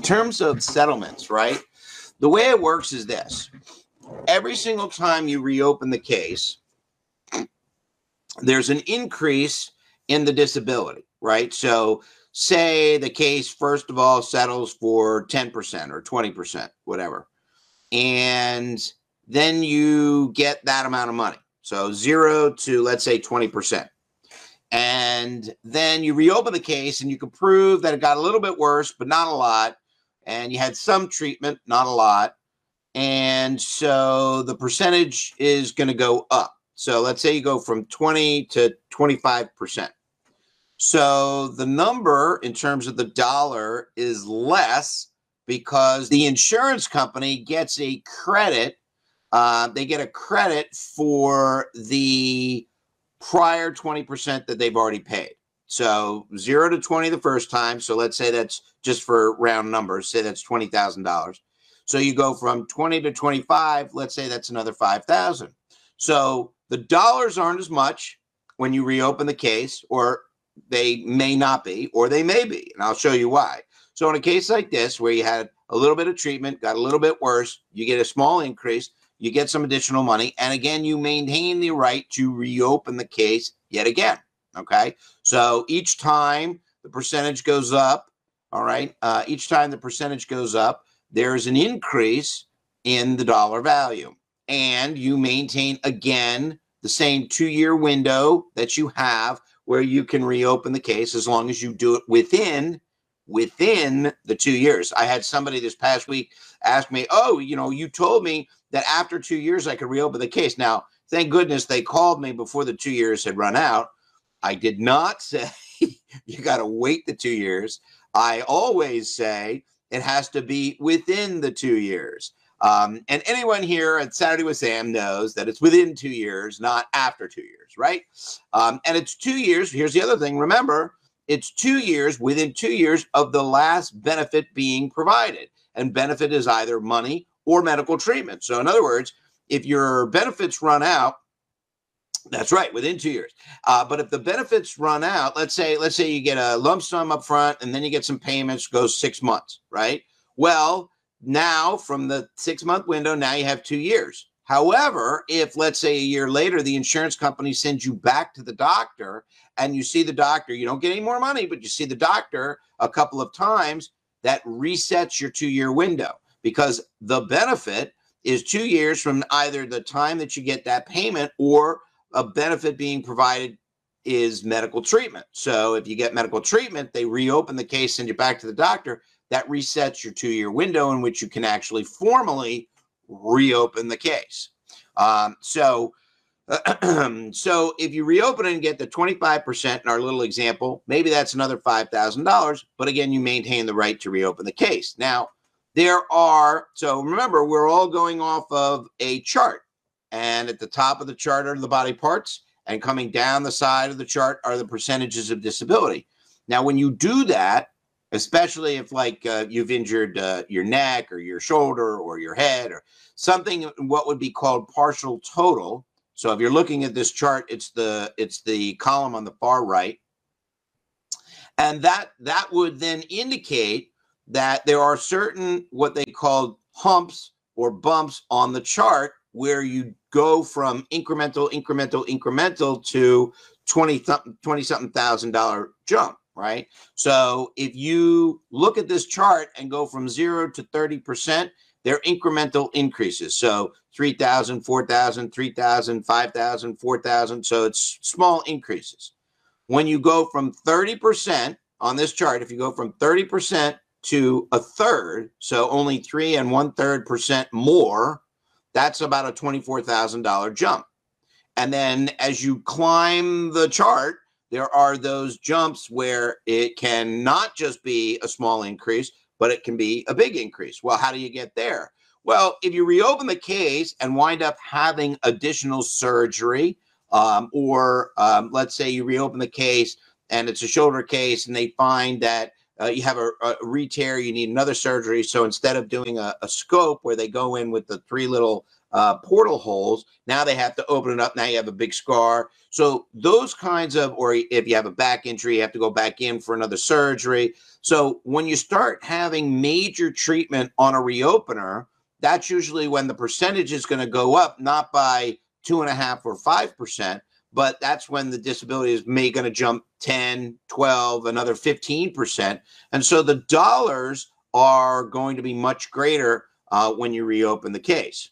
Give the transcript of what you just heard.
terms of settlements, right? The way it works is this. Every single time you reopen the case, there's an increase in the disability, right? So say the case, first of all, settles for 10% or 20%, whatever. And then you get that amount of money. So 0 to, let's say, 20%. And then you reopen the case and you can prove that it got a little bit worse, but not a lot. And you had some treatment, not a lot. And so the percentage is going to go up. So let's say you go from 20 to 25%. So the number in terms of the dollar is less because the insurance company gets a credit. They get a credit for the prior 20% that they've already paid. So 0 to 20 the first time. So let's say that's just for round numbers. Say that's $20,000. So you go from 20 to 25. Let's say that's another 5,000. So the dollars aren't as much when you reopen the case, or they may not be, or they may be. And I'll show you why. So in a case like this, where you had a little bit of treatment, got a little bit worse, you get a small increase, you get some additional money. And again, you maintain the right to reopen the case yet again. Okay. So each time the percentage goes up, all right, each time the percentage goes up, there's an increase in the dollar value. And you maintain, again, the same 2-year window that you have where you can reopen the case as long as you do it within the 2 years. I had somebody this past week ask me, oh, you told me that after 2 years I could reopen the case. Now, thank goodness they called me before the 2 years had run out. I did not say you got to wait the 2 years. I always say it has to be within the 2 years. And anyone here at Saturday with Sam knows that it's within 2 years, not after 2 years, right? And it's 2 years. Here's the other thing. Remember, it's 2 years, within 2 years of the last benefit being provided. And benefit is either money or medical treatment. So in other words, if your benefits run out, that's right, within 2 years. But if the benefits run out, let's say you get a lump sum up front and then you get some payments, goes 6 months, right? Well, now from the 6-month window, now you have 2 years. However, if let's say a year later, the insurance company sends you back to the doctor and you see the doctor, you don't get any more money, but you see the doctor a couple of times, that resets your 2-year window because the benefit is 2 years from either the time that you get that payment or a benefit being provided is medical treatment. So if you get medical treatment, they reopen the case, send you back to the doctor. That resets your 2-year window in which you can actually formally reopen the case. So if you reopen it and get the 25% in our little example, maybe that's another $5,000. But again, you maintain the right to reopen the case. Now, so remember, we're all going off of a chart. And at the top of the chart are the body parts. And coming down the side of the chart are the percentages of disability. Now, when you do that, especially if like you've injured your neck or your shoulder or your head or something, what would be called partial total. So if you're looking at this chart, it's the column on the far right. And that would then indicate that there are certain what they call humps or bumps on the chart where you go from incremental to $20-something thousand jump. Right. So if you look at this chart and go from 0 to 30%, they're incremental increases. So 3,000, 4,000, 3,000, 5,000, 4,000. So it's small increases. When you go from 30% on this chart, if you go from 30% to a third, so only 3 1/3% more, that's about a $24,000 jump. And then as you climb the chart, there are those jumps where it can not just be a small increase, but it can be a big increase. Well, how do you get there? Well, if you reopen the case and wind up having additional surgery, or let's say you reopen the case and it's a shoulder case and they find that you have a re-tear, you need another surgery. So instead of doing a scope where they go in with the 3 little portal holes. Now they have to open it up. Now you have a big scar. So those kinds of, or if you have a back injury, you have to go back in for another surgery. So when you start having major treatment on a reopener, that's usually when the percentage is going to go up, not by 2.5 or 5%, but that's when the disability is going to jump 10, 12, another 15%. And so the dollars are going to be much greater when you reopen the case.